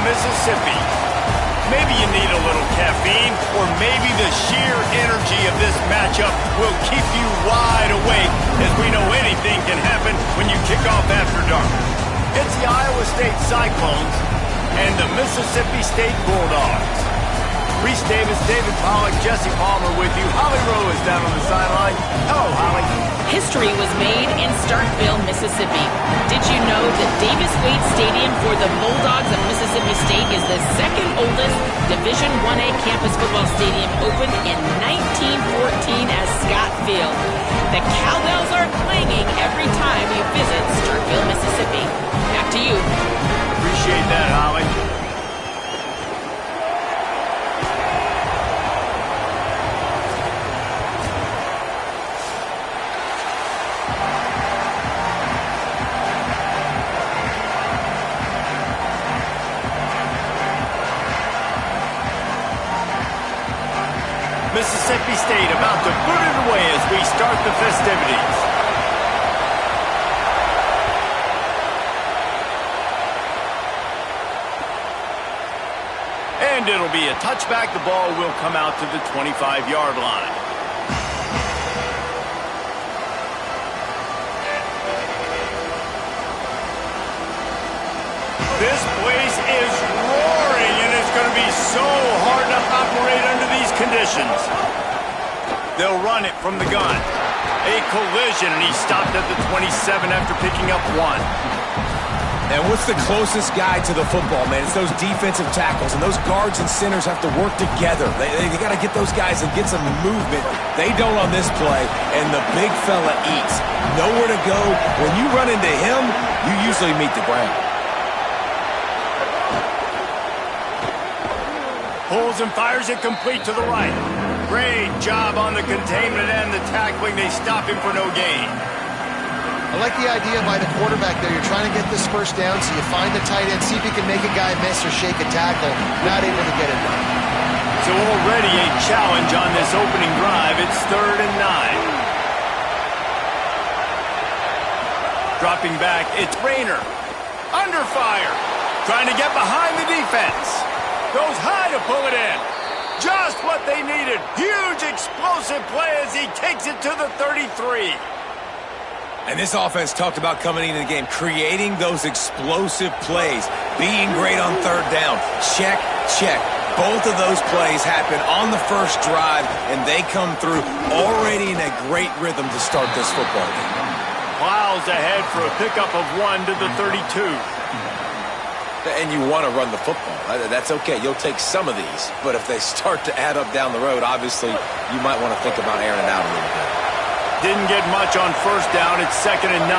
Mississippi. Maybe you need a little caffeine, or maybe the sheer energy of this matchup will keep you wide awake, as we know anything can happen when you kick off after dark. It's the Iowa State Cyclones and the Mississippi State Bulldogs. Reese Davis, David Pollack, Jesse Palmer with you. Holly Rowe is down on the sideline. Hello, Holly. History was made in Starkville, Mississippi. Did you know that Davis-Wade Stadium for the Bulldogs of Mississippi State is the second oldest Division I-A campus football stadium, opened in 1914 as Scott Field. The cowbells are clanging every time you visit Starkville, Mississippi. Back to you. Appreciate that, Holly. Mississippi State about to boot it away as we start the festivities. And it'll be a touchback. The ball will come out to the 25-yard line. This place is roaring, and it's going to be so hard to operate under these conditions. They'll run it from the gun. A collision, and he stopped at the 27 after picking up 1. And what's the closest guy to the football, man? It's those defensive tackles, and those guards and centers have to work together. They got to get those guys and get some movement. They don't on this play, and the big fella eats. Nowhere to go. When you run into him, you usually meet the ground. Pulls and fires it complete to the right. Great job on the containment and the tackling. They stop him for no gain. I like the idea by the quarterback there. You're trying to get this first down, so you find the tight end, see if you can make a guy miss or shake a tackle. Not able to get it done. So already a challenge on this opening drive. It's 3rd and 9. Dropping back, it's Rayner. Under fire. Trying to get behind the defense. Goes high to pull it in. Just what they needed. Huge explosive play as he takes it to the 33. And this offense talked about coming into the game, creating those explosive plays, being great on 3rd down. Check, check. Both of those plays happen on the first drive, and they come through already in a great rhythm to start this football game. Plows ahead for a pickup of 1 to the 32. And you want to run the football. That's okay. You'll take some of these. But if they start to add up down the road, obviously, you might want to think about airing it out a little bit. Didn't get much on 1st down. It's 2nd and 9.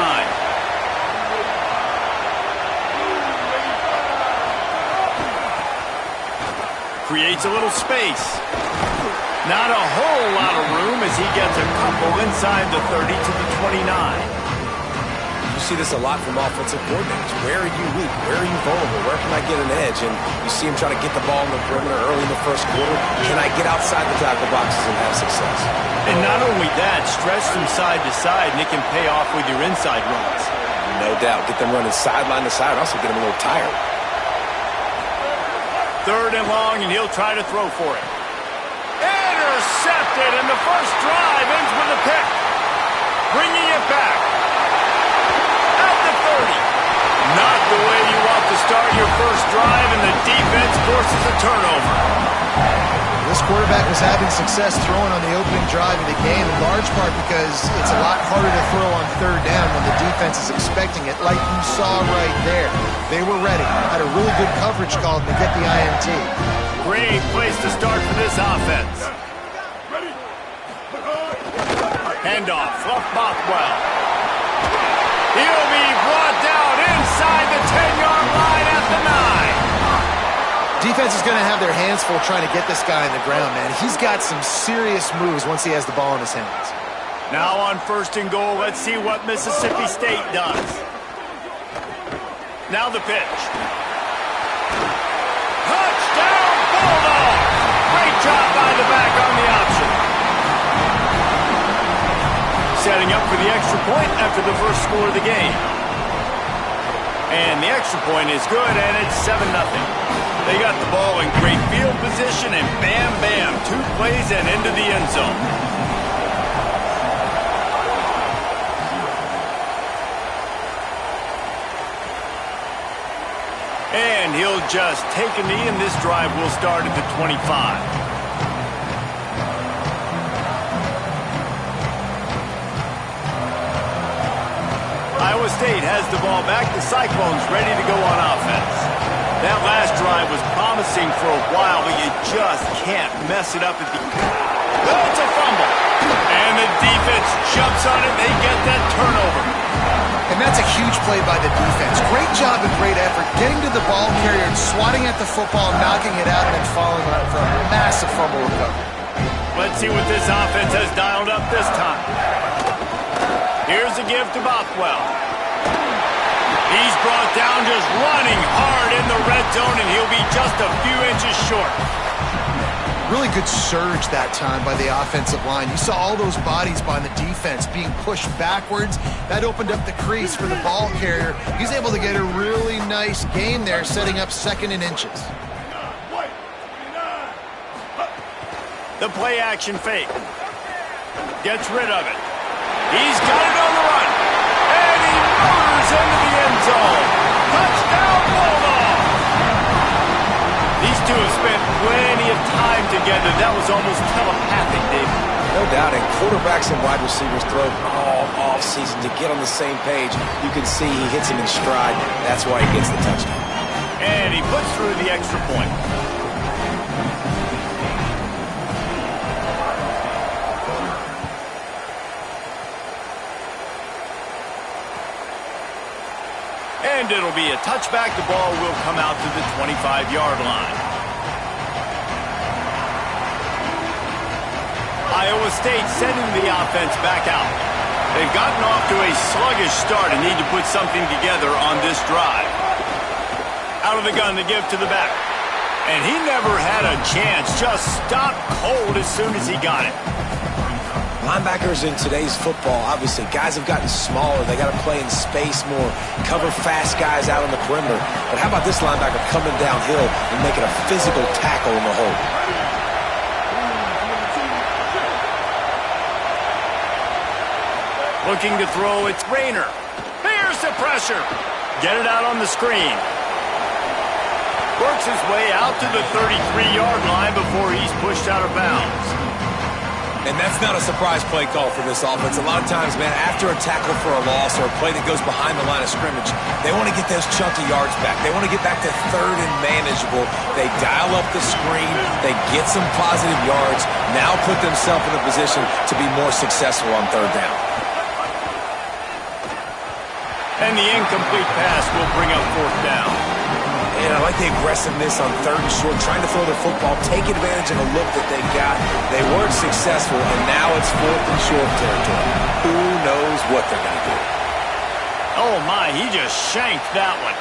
Creates a little space. Not a whole lot of room as he gets a couple inside the 30 to the 29. You see this a lot from offensive coordinators. Where are you weak? Where are you vulnerable? Where can I get an edge? And you see him trying to get the ball in the perimeter early in the first quarter. Can I get outside the tackle boxes and have success? And not only that, stretch from side to side, and it can pay off with your inside runs. No doubt. Get them running sideline to side. Also get them a little tired. 3rd and long, and he'll try to throw for it. Intercepted, and the first drive ends with a pick. Bringing it back. At the 30. Not the way you want to start your first drive, and the defense forces a turnover. This quarterback was having success throwing on the opening drive of the game, in large part because it's a lot harder to throw on 3rd down when the defense is expecting it, like you saw right there. They were ready. Had a really good coverage call to get the INT. Great place to start for this offense. Handoff, Fluff Bothwell. He'll be brought down inside the 10-yard line at the 9. Defense is going to have their hands full trying to get this guy on the ground, man. He's got some serious moves once he has the ball in his hands. Now on 1st and goal, let's see what Mississippi State does. Now the pitch. Touchdown, Bulldogs! Great job by the back on the option. Setting up for the extra point after the first score of the game. And the extra point is good, and it's 7-0. They got the ball in great field position, and bam, bam, 2 plays and into the end zone. And he'll just take a knee, and this drive will start at the 25. Iowa State has the ball back. The Cyclones ready to go on offense. That last drive was promising for a while, but you just can't mess it up at the... It's a fumble. And the defense jumps on it. They get that turnover. And that's a huge play by the defense. Great job and great effort getting to the ball carrier and swatting at the football, knocking it out, and then following it up for a massive fumble recovery. Let's see what this offense has dialed up this time. Here's a give to Bothwell. He's brought down just running hard in the red zone, and he'll be just a few inches short. Really good surge that time by the offensive line. You saw all those bodies by the defense being pushed backwards. That opened up the crease for the ball carrier. He's able to get a really nice gain there, setting up 2nd and inches. The play action fake. Gets rid of it. He's got it on the run. And he motors into the end zone. Touchdown, Bulldog! These two have spent plenty of time together. That was almost telepathic, David. No doubt, and quarterbacks and wide receivers throw all off-season to get on the same page. You can see he hits him in stride. That's why he gets the touchdown. And he puts through the extra point. And it'll be a touchback. The ball will come out to the 25-yard line. Iowa State sending the offense back out. They've gotten off to a sluggish start and need to put something together on this drive. Out of the gun to give to the back. And he never had a chance. Just stopped cold as soon as he got it. Linebackers in today's football, obviously, guys have gotten smaller. They got to play in space more, cover fast guys out on the perimeter. But how about this linebacker coming downhill and making a physical tackle in the hole? Looking to throw, it's Rayner. Here's the pressure. Get it out on the screen. Works his way out to the 33-yard line before he's pushed out of bounds. And that's not a surprise play call for this offense. A lot of times, man, after a tackle for a loss or a play that goes behind the line of scrimmage, they want to get those chunky yards back. They want to get back to 3rd and manageable. They dial up the screen. They get some positive yards. Now put themselves in a position to be more successful on 3rd down. And the incomplete pass will bring up 4th down. And I like the aggressiveness on 3rd and short, trying to throw the football, take advantage of the look that they got. They weren't successful, and now it's 4th and short territory. Who knows what they're going to do? Oh, my, he just shanked that one.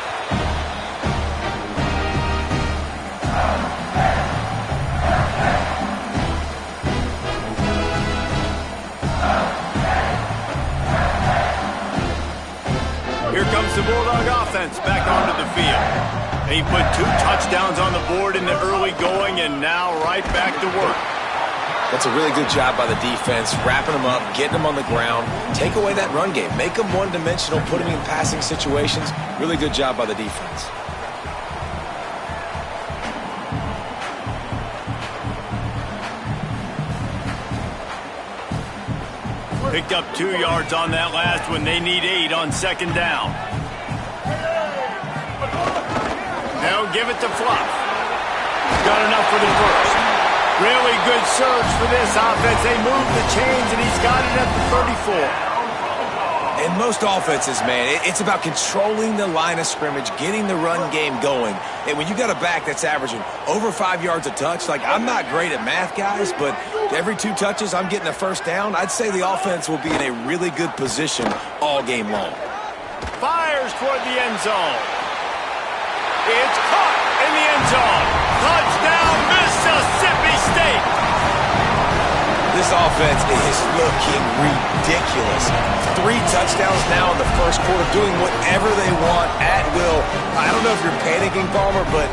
Here comes the Bulldog offense back onto the field. He put 2 touchdowns on the board in the early going, and now right back to work. That's a really good job by the defense, wrapping them up, getting them on the ground, take away that run game, make them one-dimensional, put them in passing situations. Really good job by the defense. Picked up 2 yards on that last one. They need 8 on 2nd down. They'll give it to Fluff. Got enough for the first. Really good surge for this offense. They move the chains, and he's got it at the 34. In most offenses, man, it's about controlling the line of scrimmage, getting the run game going. And when you got a back that's averaging over 5 yards a touch, like, I'm not great at math, guys, but every 2 touches I'm getting a 1st down, I'd say the offense will be in a really good position all game long. Fires toward the end zone. It's caught in the end zone. Touchdown, Mississippi State. This offense is looking ridiculous. 3 touchdowns now in the first quarter, doing whatever they want at will. I don't know if you're panicking, Palmer, but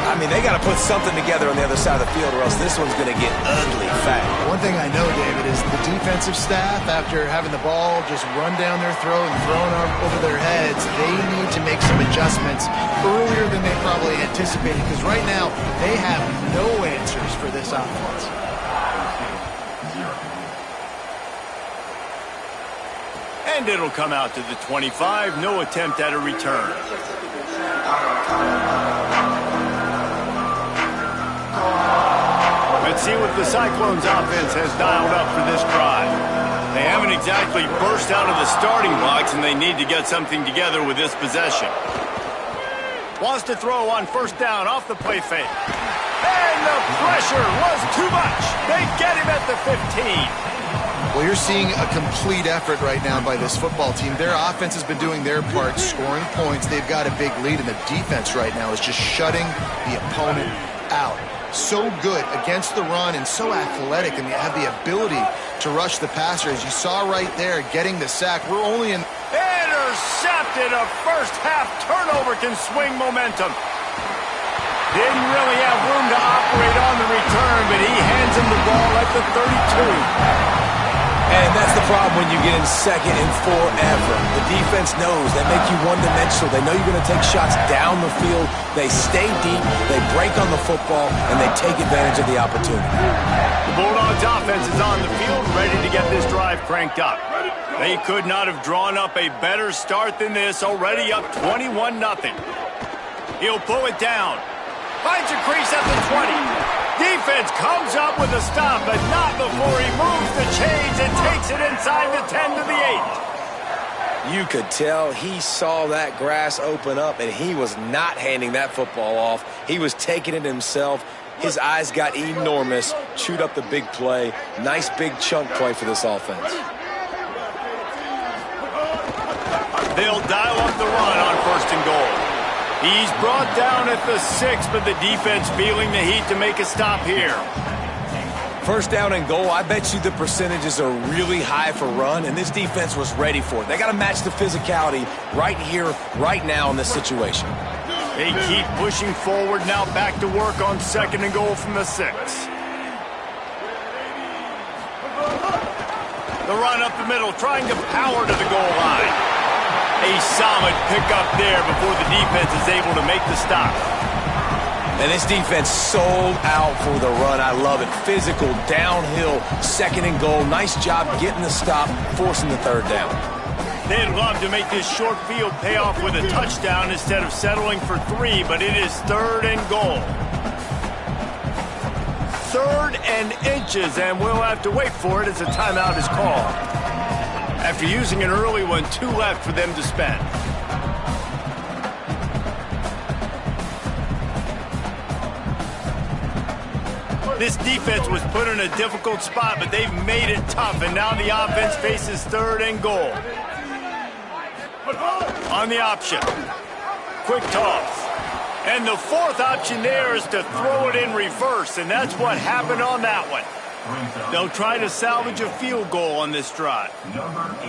I mean, they got to put something together on the other side of the field or else this one's going to get ugly fast. One thing I know, David, is the defensive staff, after having the ball just run down their throat and thrown over their heads, they need to make some adjustments earlier than they probably anticipated, because right now they have no answers for this offense. And it'll come out to the 25. No attempt at a return. Let's see what the Cyclones offense has dialed up for this drive. They haven't exactly burst out of the starting blocks, and they need to get something together with this possession. Wants to throw on first down off the play fake. And the pressure was too much. They get him at the 15. Well, you're seeing a complete effort right now by this football team. Their offense has been doing their part, scoring points. They've got a big lead, and the defense right now is just shutting the opponent out. So good against the run and so athletic, and they have the ability to rush the passer. As you saw right there, getting the sack. We're only in... Intercepted. A first-half turnover can swing momentum. Didn't really have room to operate on the return, but he hands him the ball at the 32. And that's the problem when you get in second and forever. The defense knows they make you one-dimensional. They know you're going to take shots down the field. They stay deep, they break on the football, and they take advantage of the opportunity. The Bulldogs offense is on the field, ready to get this drive cranked up. They could not have drawn up a better start than this, already up 21-0. He'll pull it down. Finds a crease at the 20. Defense comes up with a stop, but not before he moves the chains and takes it inside the 10 to the 8. You could tell he saw that grass open up, and he was not handing that football off. He was taking it himself. His eyes got enormous, chewed up the big play. Nice big chunk play for this offense. They'll dial up the run on first and goal. He's brought down at the 6, but the defense feeling the heat to make a stop here. First down and goal, I bet you the percentages are really high for run, and this defense was ready for it. They got to match the physicality right here, right now in this situation. They keep pushing forward, now back to work on second and goal from the 6. The run up the middle, trying to power to the goal line. A solid pickup there before the defense is able to make the stop. And this defense sold out for the run. I love it. Physical, downhill, second and goal. Nice job getting the stop, forcing the third down. They'd love to make this short field pay off with a touchdown instead of settling for 3, but it is third and goal. 3rd and inches, and we'll have to wait for it as a timeout is called. After using an early one, 2 left for them to spend. This defense was put in a difficult spot, but they've made it tough, and now the offense faces 3rd and goal. On the option. Quick toss. And the 4th option there is to throw it in reverse, and that's what happened on that one. They'll try to salvage a field goal on this drive.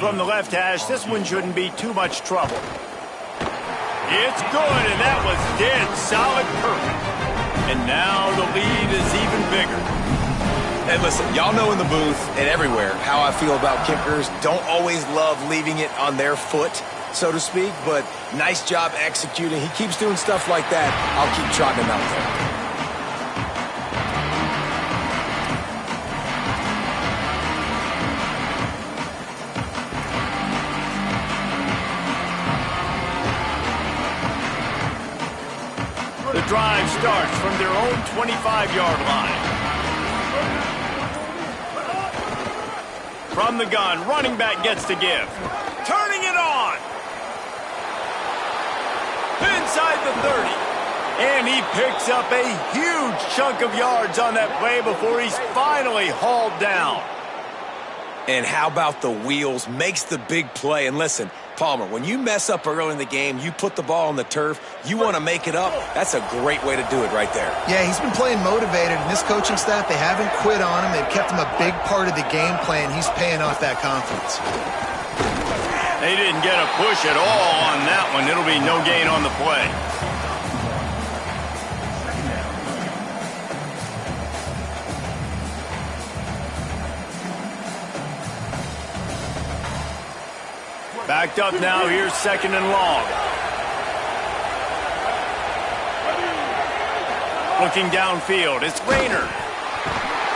From the left hash, this one shouldn't be too much trouble. It's good, and that was dead solid perfect. And now the lead is even bigger. And listen, y'all know in the booth and everywhere how I feel about kickers. Don't always love leaving it on their foot, so to speak, but nice job executing. He keeps doing stuff like that. I'll keep trotting him out there. The drive starts from their own 25-yard line. From the gun, running back gets to give. Turning it on. Inside the 30. And he picks up a huge chunk of yards on that play before he's finally hauled down. And how about the wheels? Makes the big play. And listen, Palmer, when you mess up early in the game, you put the ball on the turf, you want to make it up, that's a great way to do it right there. Yeah, he's been playing motivated, and this coaching staff, they haven't quit on him. They've kept him a big part of the game plan. He's paying off that confidence. They didn't get a push at all on that one. It'll be no gain on the play. Backed up now, here's 2nd and long. Looking downfield, it's Rayner.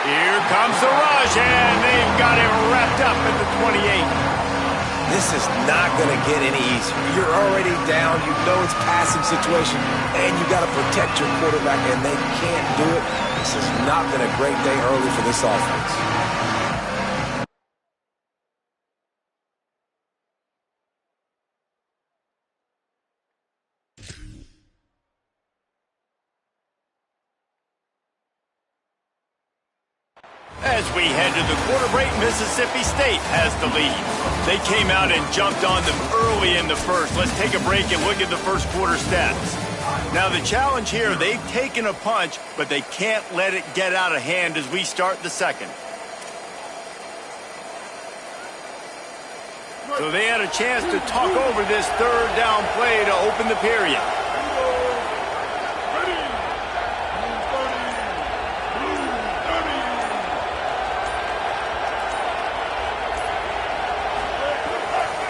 Here comes the rush, and they've got him wrapped up at the 28. This is not going to get any easier. You're already down. You know it's passing situation, and you got to protect your quarterback, and they can't do it. This has not been a great day early for this offense. As we head to the quarter break, Mississippi State has the lead. They came out and jumped on them early in the first. Let's take a break and look at the first quarter stats. Now the challenge here, they've taken a punch, but they can't let it get out of hand as we start the second. So they had a chance to talk over this 3rd down play to open the period.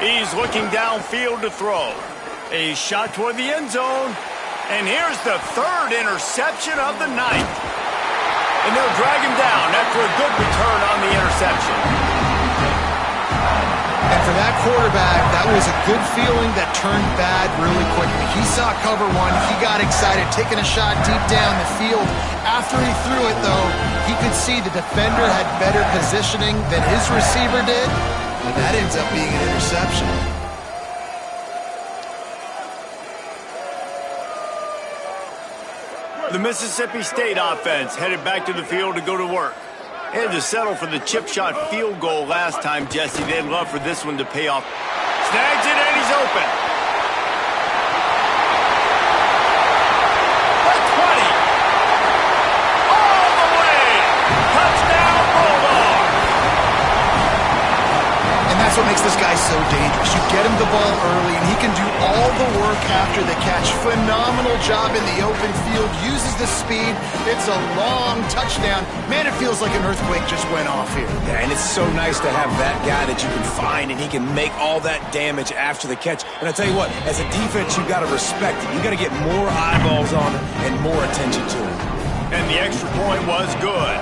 He's looking downfield to throw. A shot toward the end zone. And here's the 3rd interception of the night. And they'll drag him down after a good return on the interception. And for that quarterback, that was a good feeling that turned bad really quickly. He saw cover 1. He got excited, taking a shot deep down the field. After he threw it, though, he could see the defender had better positioning than his receiver did. And that ends up being an interception. The Mississippi State offense headed back to the field to go to work. They had to settle for the chip shot field goal last time, Jesse. They'd love for this one to pay off. Snags it, and he's open. The 20. All the way. Touchdown, Bulldogs. And that's what makes this guy so dangerous. You get him the ball early, and he can do all the work after the catch. Phenomenal job in the open field. Uses the speed. It's a long touchdown. Man, it feels like an earthquake just went off here. Yeah, and it's so nice to have that guy that you can find, and he can make all that damage after the catch. And I tell you what, as a defense, you got to respect it. You got to get more eyeballs on it and more attention to it. And the extra point was good.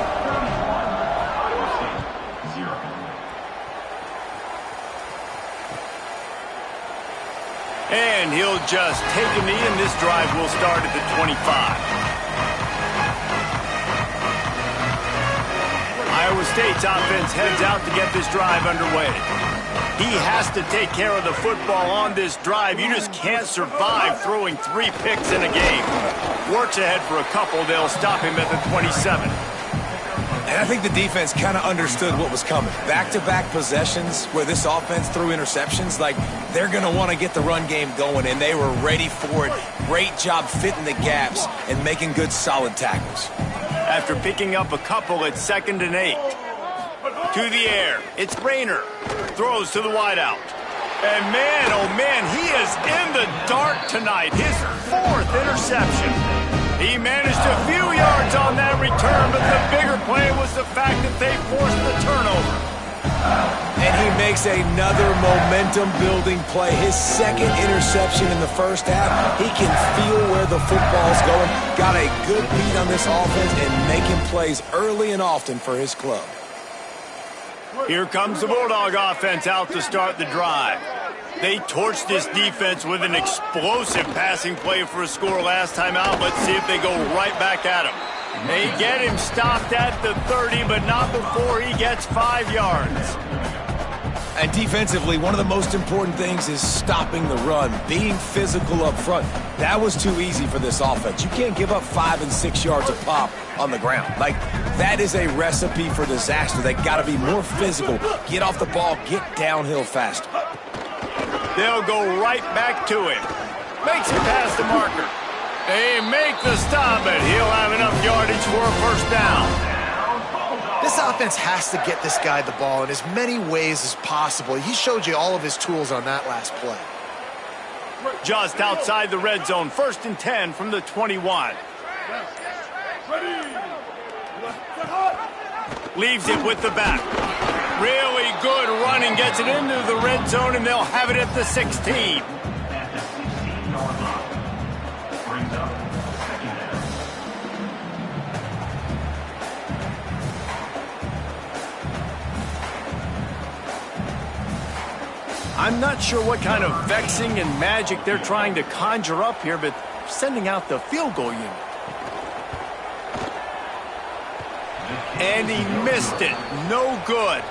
And he'll just take a knee, and this drive will start at the 25. Iowa State's offense heads out to get this drive underway. He has to take care of the football on this drive. You just can't survive throwing 3 picks in a game. Works ahead for a couple. They'll stop him at the 27. And I think the defense kind of understood what was coming. Back-to-back possessions where this offense threw interceptions, like they're going to want to get the run game going, and they were ready for it. Great job fitting the gaps and making good, solid tackles. After picking up a couple at 2nd and 8. To the air, it's Rayner. Throws to the wideout. And man, oh man, he is in the dark tonight. His 4th interception. He managed a few yards on that return, but the bigger play was the fact that they forced the turnover. And he makes another momentum-building play. His 2nd interception in the first half. He can feel where the football's going. Got a good beat on this offense and making plays early and often for his club. Here comes the Bulldog offense out to start the drive. They torched this defense with an explosive passing play for a score last time out. Let's see if they go right back at him. They get him stopped at the 30, but not before he gets 5 yards. And defensively, one of the most important things is stopping the run, being physical up front. That was too easy for this offense. You can't give up 5 and 6 yards a pop on the ground. Like, that is a recipe for disaster. They got to be more physical, get off the ball, get downhill faster. They'll go right back to him. Makes it past the marker. They make the stop, but he'll have enough yardage for a 1st down. This offense has to get this guy the ball in as many ways as possible. He showed you all of his tools on that last play. Just outside the red zone, 1st and 10 from the 21. Leaves it with the back. Really good running, gets it into the red zone, and they'll have it at the 16. I'm not sure what kind of vexing and magic they're trying to conjure up here, but sending out the field goal unit. And he missed it. No good.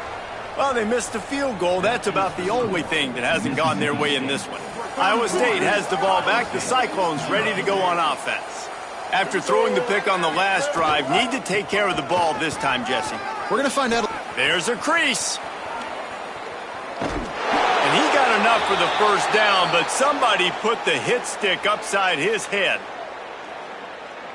Well, they missed the field goal. That's about the only thing that hasn't gone their way in this one. Iowa State has the ball back. The Cyclones ready to go on offense. After throwing the pick on the last drive, need to take care of the ball this time, Jesse. We're going to find out. There's a crease. And he got enough for the first down, but somebody put the hit stick upside his head.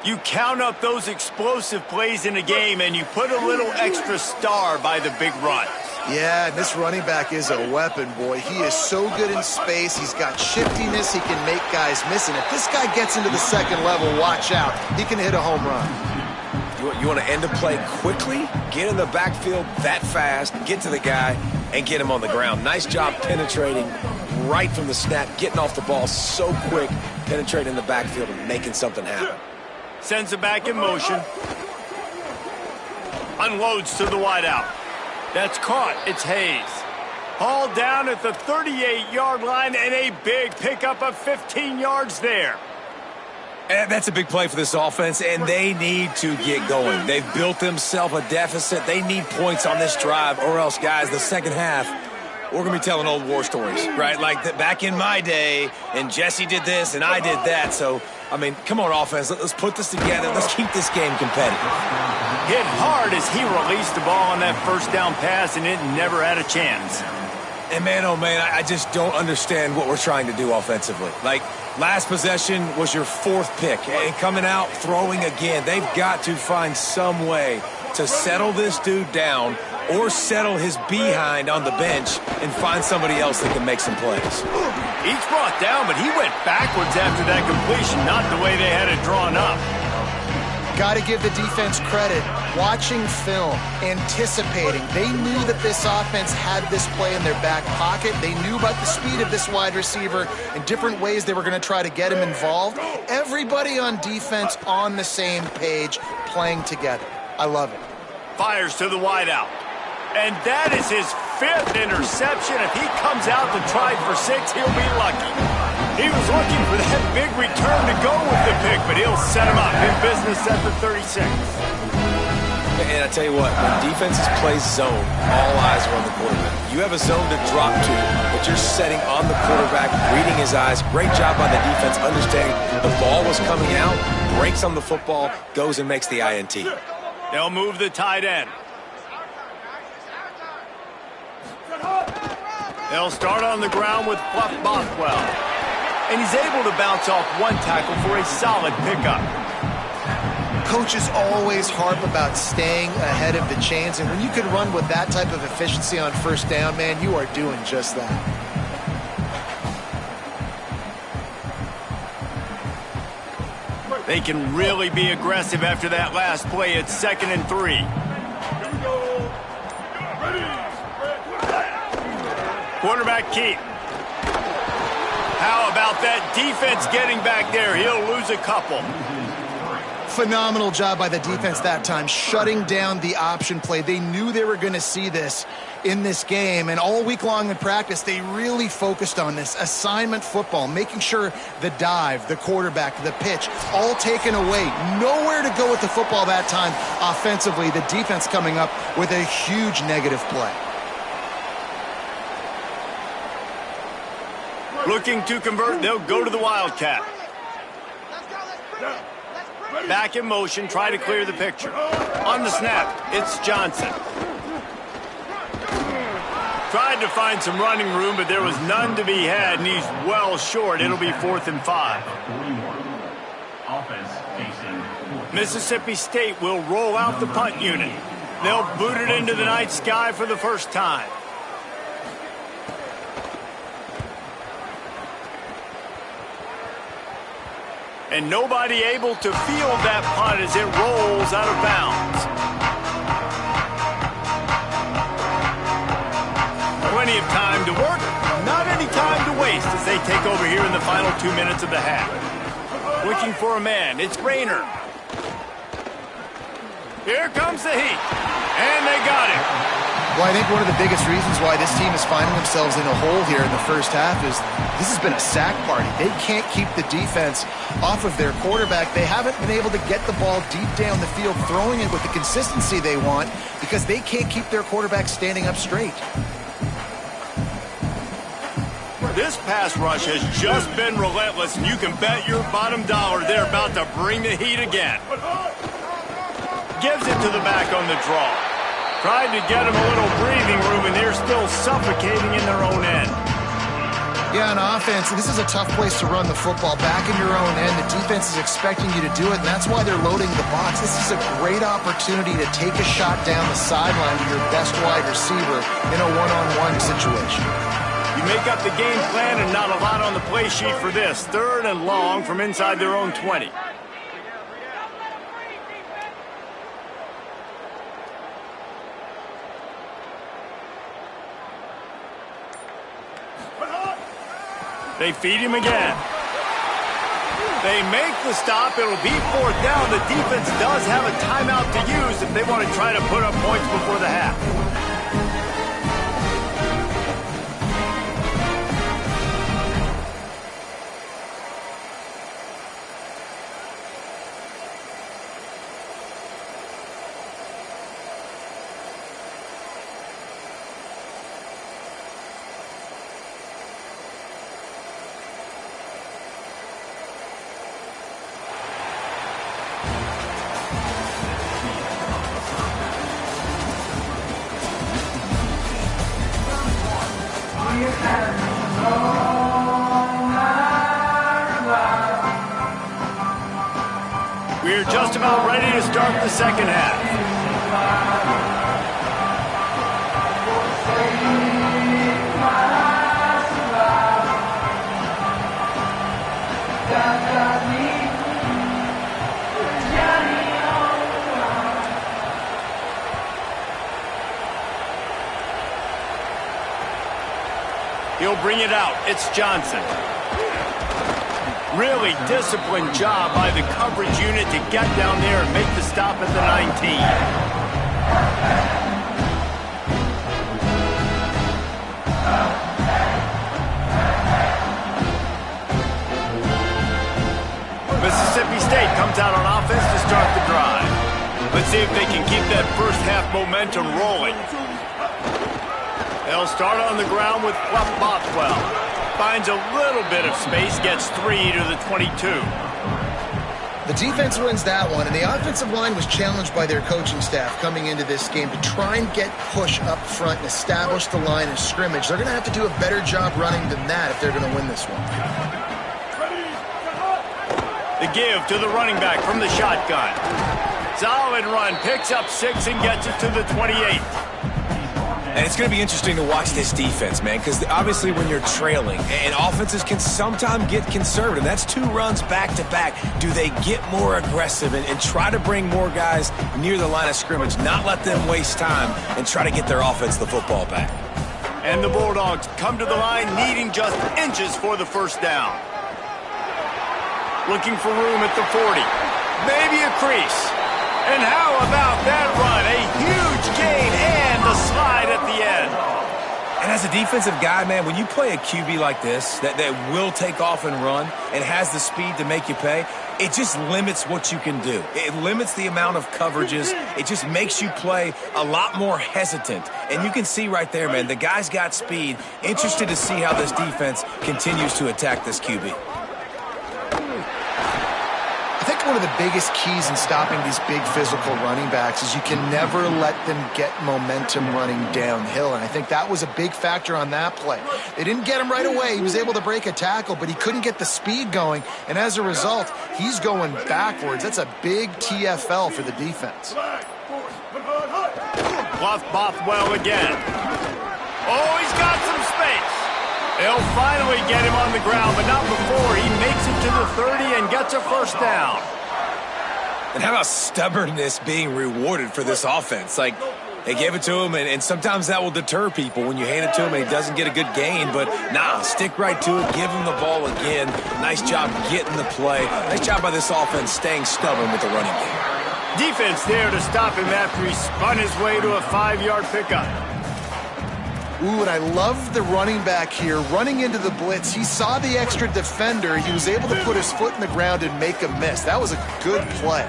You count up those explosive plays in a game, and you put a little extra star by the big run. Yeah, this running back is a weapon, boy. He is so good in space. He's got shiftiness. He can make guys miss. And if this guy gets into the second level, watch out. He can hit a home run. You want to end a play quickly, get in the backfield that fast, get to the guy, and get him on the ground. Nice job penetrating right from the snap, getting off the ball so quick, penetrating the backfield and making something happen. Sends it back in motion. Unloads to the wideout. That's caught. It's Hayes. Hauled down at the 38-yard line, and a big pickup of 15 yards there. And that's a big play for this offense, and they need to get going. They've built themselves a deficit. They need points on this drive, or else, guys, the second half, we're going to be telling old war stories, right? Like back in my day, and Jesse did this, and I did that. So, I mean, come on, offense. Let's put this together. Let's keep this game competitive. Hit hard as he released the ball on that first down pass, and it never had a chance. And, man, oh, man, I just don't understand what we're trying to do offensively. Like, last possession was your fourth pick, and coming out, throwing again. They've got to find some way to settle this dude down or settle his behind on the bench and find somebody else that can make some plays. Each brought down, but he went backwards after that completion, not the way they had it drawn up. Got to give the defense credit. Watching film, anticipating. They knew that this offense had this play in their back pocket. They knew about the speed of this wide receiver and different ways they were going to try to get him involved. Everybody on defense on the same page, playing together. I love it. Fires to the wideout. And that is his fifth interception. If he comes out to try for 6, he'll be lucky. He was looking for that big return to go with the pick, but he'll set him up in business at the 36. And I tell you what, when defenses play zone, all eyes are on the quarterback. You have a zone to drop to, but you're setting on the quarterback, reading his eyes. Great job by the defense, understanding the ball was coming out, breaks on the football, goes and makes the INT. They'll move the tight end. They'll start on the ground with Fluff Bothwell. And he's able to bounce off one tackle for a solid pickup. Coaches always harp about staying ahead of the chains, and when you can run with that type of efficiency on first down, man, you are doing just that. They can really be aggressive after that last play. It's 2nd and 3. Quarterback keep. How about that defense getting back there? He'll lose a couple. Phenomenal job by the defense that time, shutting down the option play. They knew they were going to see this in this game, and all week long in practice, they really focused on this assignment football, making sure the dive, the quarterback, the pitch, all taken away. Nowhere to go with the football that time offensively. The defense coming up with a huge negative play. Looking to convert, they'll go to the Wildcat. Back in motion, try to clear the picture. On the snap, it's Johnson. Tried to find some running room, but there was none to be had, and he's well short. It'll be 4th and 5. Mississippi State will roll out the punt unit. They'll boot it into the night sky for the first time. And nobody able to field that punt as it rolls out of bounds. plenty of time to work, not any time to waste as they take over here in the final 2 minutes of the half. Looking for a man, it's Rayner. Here comes the heat, and they got him. Well, I think one of the biggest reasons why this team is finding themselves in a hole here in the first half is this has been a sack party. They can't keep the defense off of their quarterback. They haven't been able to get the ball deep down the field, throwing it with the consistency they want because they can't keep their quarterback standing up straight. This pass rush has just been relentless, and you can bet your bottom dollar they're about to bring the heat again. Gives it to the back on the draw. Tried to get him a little breathing room, and they're still suffocating in their own end. Yeah, on offense, this is a tough place to run the football. Back in your own end, the defense is expecting you to do it, and that's why they're loading the box. This is a great opportunity to take a shot down the sideline to your best wide receiver in a one-on-one situation. You make up the game plan and not a lot on the play sheet for this. 3rd and long from inside their own 20. They feed him again. They make the stop. It'll be 4th down. The defense does have a timeout to use if they want to try to put up points before the half. We're just about ready to start the second half. He'll bring it out. It's Johnson. Really disciplined job by the coverage unit to get down there and make the stop at the 19. Mississippi State comes out on offense to start the drive. Let's see if they can keep that first half momentum rolling. They'll start on the ground with Fluff Bothwell. Finds a little bit of space, gets 3 to the 22. The defense wins that one, and the offensive line was challenged by their coaching staff coming into this game to try and get push up front and establish the line of scrimmage. They're going to have to do a better job running than that if they're going to win this one. The give to the running back from the shotgun. Solid run, picks up 6 and gets it to the 28. And it's going to be interesting to watch this defense, man, because obviously when you're trailing, and offenses can sometimes get conservative. That's 2 runs back-to-back. Do they get more aggressive and try to bring more guys near the line of scrimmage, not let them waste time, and try to get their offense the football back? And the Bulldogs come to the line needing just inches for the first down. Looking for room at the 40. Maybe a crease. And how about that run? A huge gain and the slide at the end. And as a defensive guy, man, when you play a QB like this that will take off and run and has the speed to make you pay, it just limits what you can do. It limits the amount of coverages. It just makes you play a lot more hesitant. And you can see right there, man, the guy's got speed. Interested to see how this defense continues to attack this QB. I think one of the biggest keys in stopping these big physical running backs is you can never let them get momentum running downhill, and I think that was a big factor on that play. They didn't get him right away. He was able to break a tackle, but he couldn't get the speed going, and as a result, he's going backwards. That's a big TFL for the defense. Bluff Bothwell again. Oh, he's got some space. They'll finally get him on the ground, but not before he makes it to the 30 and gets a first down. And how about stubbornness being rewarded for this offense? Like, They gave it to him, and sometimes that will deter people when you hand it to him and he doesn't get a good gain. But, nah, stick right to it. Give him the ball again. Nice job getting the play. Nice job by this offense staying stubborn with the running game. Defense there to stop him after he spun his way to a 5-yard pickup. Ooh, and I love the running back here. Running into the blitz, he saw the extra defender. He was able to put his foot in the ground and make a miss. That was a good play.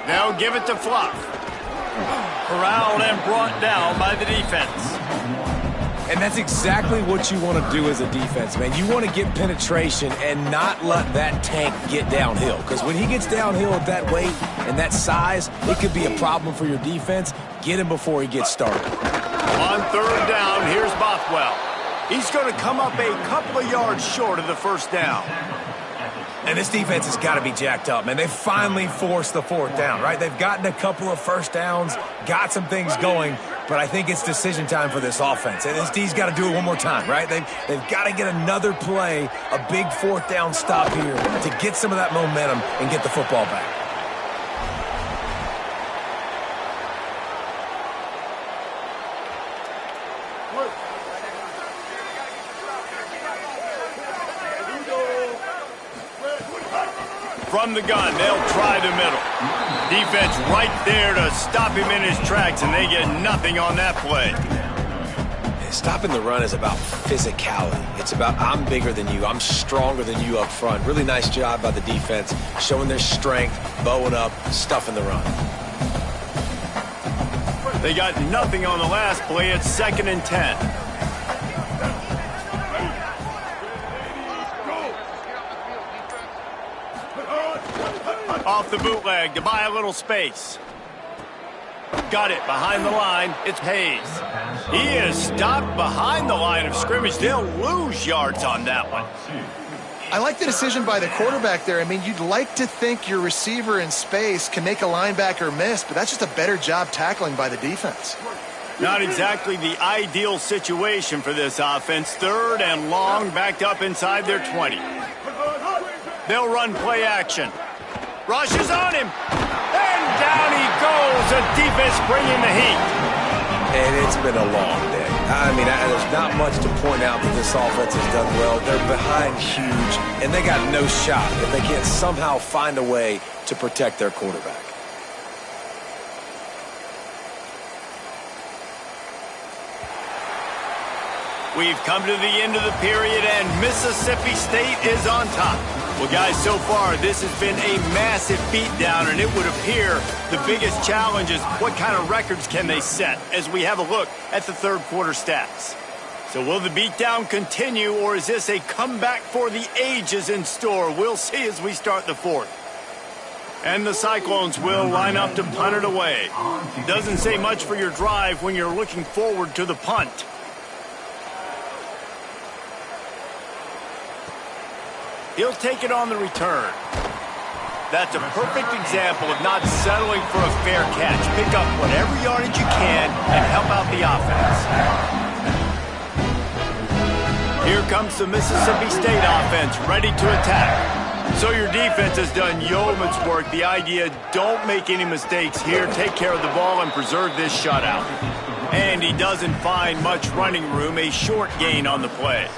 Now give it to Fluff. Corralled and brought down by the defense. And that's exactly what you want to do as a defense, man. You want to get penetration and not let that tank get downhill. Because when he gets downhill at that weight and that size, it could be a problem for your defense. Get him before he gets started. On third down, here's Bothwell. He's going to come up a couple of yards short of the first down. And this defense has got to be jacked up, man. They finally forced the fourth down, right? They've gotten a couple of first downs, got some things going, but I think it's decision time for this offense. And this D's got to do it one more time, right? They've got to get another play, a big fourth down stop here to get some of that momentum and get the football back. From the gun, they'll try the middle. Defense right there to stop him in his tracks, and they get nothing on that play. Stopping the run is about physicality. It's about I'm bigger than you, I'm stronger than you up front. Really nice job by the defense, showing their strength, bowing up, stuffing the run. They got nothing on the last play. It's 2nd and 10. Off the bootleg to buy a little space. Got it behind the line. It's Hayes. He is stopped behind the line of scrimmage. They'll lose yards on that one. I like the decision by the quarterback there. I mean, you'd like to think your receiver in space can make a linebacker miss, but that's just a better job tackling by the defense. Not exactly the ideal situation for this offense. 3rd and long, backed up inside their 20. They'll run play action. Rushes on him, and down he goes. The defense bringing the heat. And it's been a long day. I mean, there's not much to point out that this offense has done well. They're behind huge, and they got no shot if they can't somehow find a way to protect their quarterback. We've come to the end of the period, and Mississippi State is on top. Well, guys, so far, this has been a massive beatdown, and it would appear the biggest challenge is what kind of records can they set as we have a look at the third quarter stats. So will the beatdown continue, or is this a comeback for the ages in store? We'll see as we start the fourth. And the Cyclones will line up to punt it away. Doesn't say much for your drive when you're looking forward to the punt. He'll take it on the return. That's a perfect example of not settling for a fair catch. Pick up whatever yardage you can and help out the offense. Here comes the Mississippi State offense, ready to attack. So your defense has done yeoman's work. The idea, don't make any mistakes here. Take care of the ball and preserve this shutout. And he doesn't find much running room. A short gain on the play.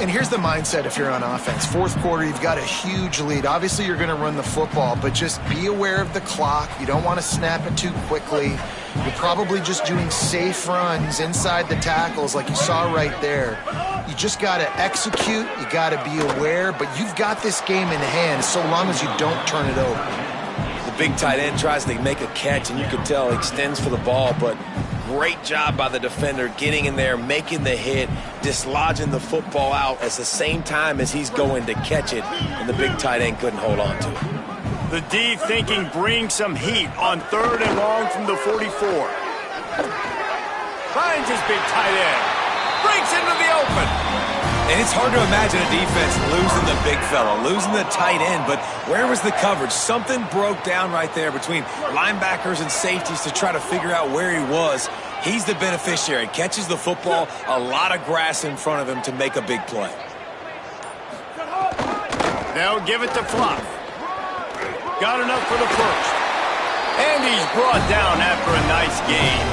And here's the mindset if you're on offense. Fourth quarter, you've got a huge lead. Obviously, you're going to run the football, but just be aware of the clock. You don't want to snap it too quickly. You're probably just doing safe runs inside the tackles like you saw right there. You just got to execute. You got to be aware, but you've got this game in hand so long as you don't turn it over. The big tight end tries to make a catch, and you can tell he extends for the ball, but great job by the defender getting in there, making the hit, dislodging the football out at the same time as he's going to catch it, and the big tight end couldn't hold on to it. The D thinking bring some heat on 3rd and long from the 44. Finds his big tight end. Breaks into the open. And it's hard to imagine a defense losing the big fella, losing the tight end, but where was the coverage? Something broke down right there between linebackers and safeties to try to figure out where he was. He's the beneficiary. Catches the football, a lot of grass in front of him to make a big play. Now give it to Fluff. Got enough for the first. And he's brought down after a nice gain.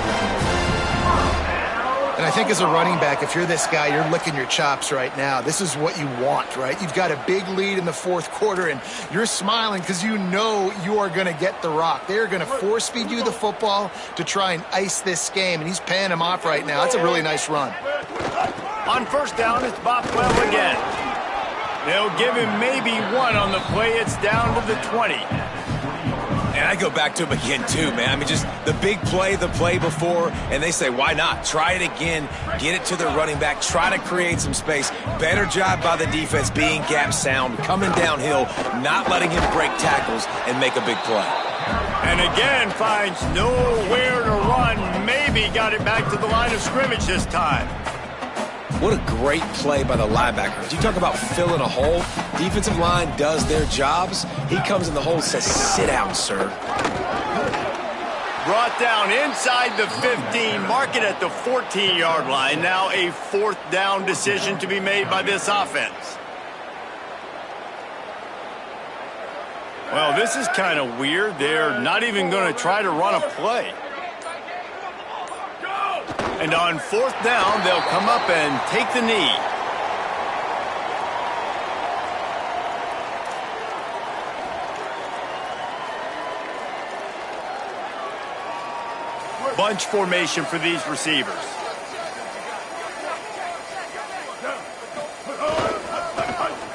And I think as a running back, if you're this guy, you're licking your chops right now. This is what you want, right? You've got a big lead in the fourth quarter, and you're smiling because you know you are going to get the rock. They're going to force-feed you the football to try and ice this game, and he's paying him off right now. That's a really nice run. On first down, it's Bothwell again. They'll give him maybe one on the play. It's down to the 20. And I go back to him again, too, man. I mean, just the big play, the play before, and they say, why not? Try it again, get it to the running back, try to create some space. Better job by the defense being gap sound, coming downhill, not letting him break tackles and make a big play. And again, finds nowhere to run. Maybe got it back to the line of scrimmage this time. What a great play by the linebackers. You talk about filling a hole. Defensive line does their jobs. He comes in the hole and says, sit out, sir. Brought down inside the 15, mark it at the 14-yard line. Now a fourth down decision to be made by this offense. Well, this is kind of weird. They're not even going to try to run a play. And on fourth down, they'll come up and take the knee. Bunch formation for these receivers.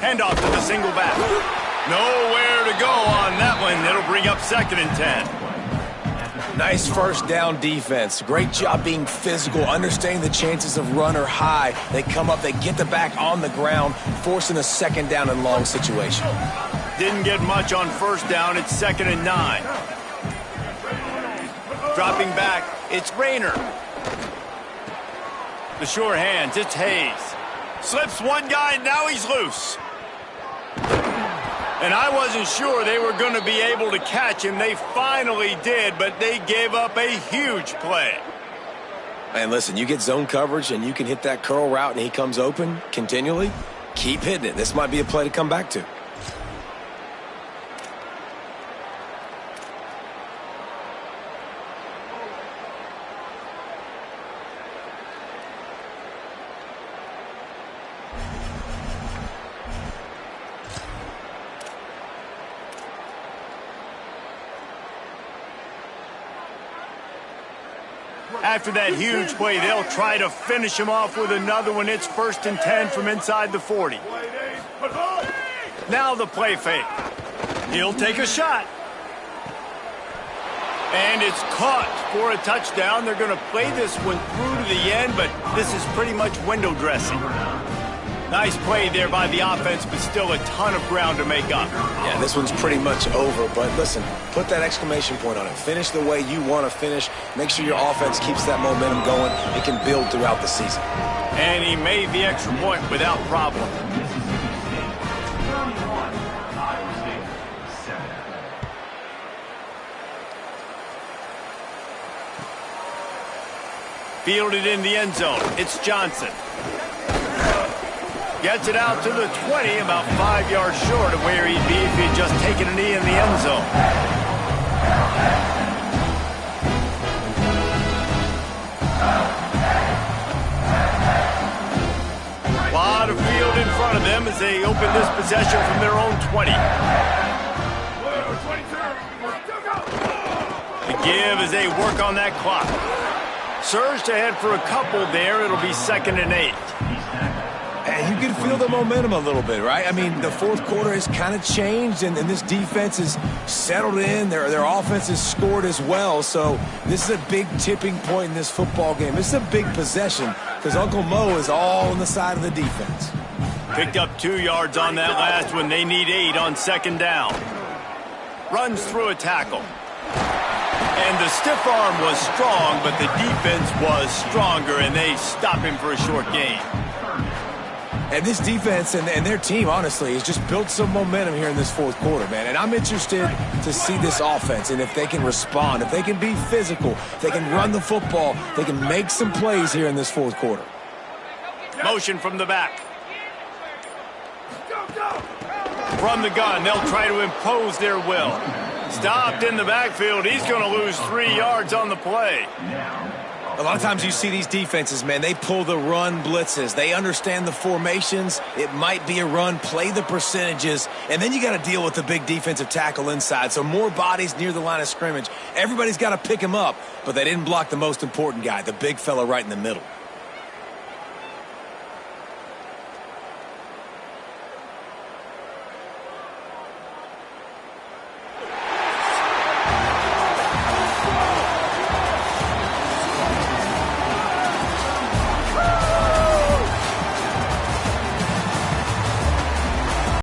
Handoff to the single back. Nowhere to go on that one. It'll bring up 2nd and 10. Nice first down defense. Great job being physical, understanding the chances of run are high. They come up, they get the back on the ground, forcing a 2nd down and long situation. Didn't get much on first down. It's 2nd and 9. Dropping back, it's Rayner. The sure hands, it's Hayes. Slips one guy, now he's loose. And I wasn't sure they were going to be able to catch him. They finally did, but they gave up a huge play. And listen, you get zone coverage and you can hit that curl route and he comes open continually, keep hitting it. This might be a play to come back to. After that huge play, they'll try to finish him off with another one. It's 1st and 10 from inside the 40. Now the play fake. He'll take a shot. And it's caught for a touchdown. They're going to play this one through to the end, but this is pretty much window dressing. Nice play there by the offense, but still a ton of ground to make up. Yeah, this one's pretty much over, but listen, put that exclamation point on it. Finish the way you want to finish. Make sure your offense keeps that momentum going. It can build throughout the season. And he made the extra point without problem. Fielded in the end zone. It's Johnson. Gets it out to the 20, about 5 yards short of where he'd be if he'd just taken a knee in the end zone. A lot of field in front of them as they open this possession from their own 20. The give as they work on that clock. Surged ahead for a couple there. It'll be 2nd and 8. And you can feel the momentum a little bit, right? I mean, the fourth quarter has kind of changed, and this defense is settled in. Their offense has scored as well. So this is a big tipping point in this football game. This is a big possession because Uncle Mo is all on the side of the defense. Picked up 2 yards on that last one. They need 8 on 2nd down. Runs through a tackle. And the stiff arm was strong, but the defense was stronger, and they stop him for a short gain. And this defense and their team, honestly, has just built some momentum here in this fourth quarter, man. And I'm interested to see this offense and if they can respond, if they can be physical, if they can run the football, they can make some plays here in this fourth quarter. Motion from the back. From the gun, they'll try to impose their will. Stopped in the backfield. He's going to lose 3 yards on the play. A lot of times you see these defenses, man, they pull the run blitzes. They understand the formations. It might be a run, play the percentages, and then you got to deal with the big defensive tackle inside. So more bodies near the line of scrimmage. Everybody's got to pick him up, but they didn't block the most important guy, the big fella right in the middle.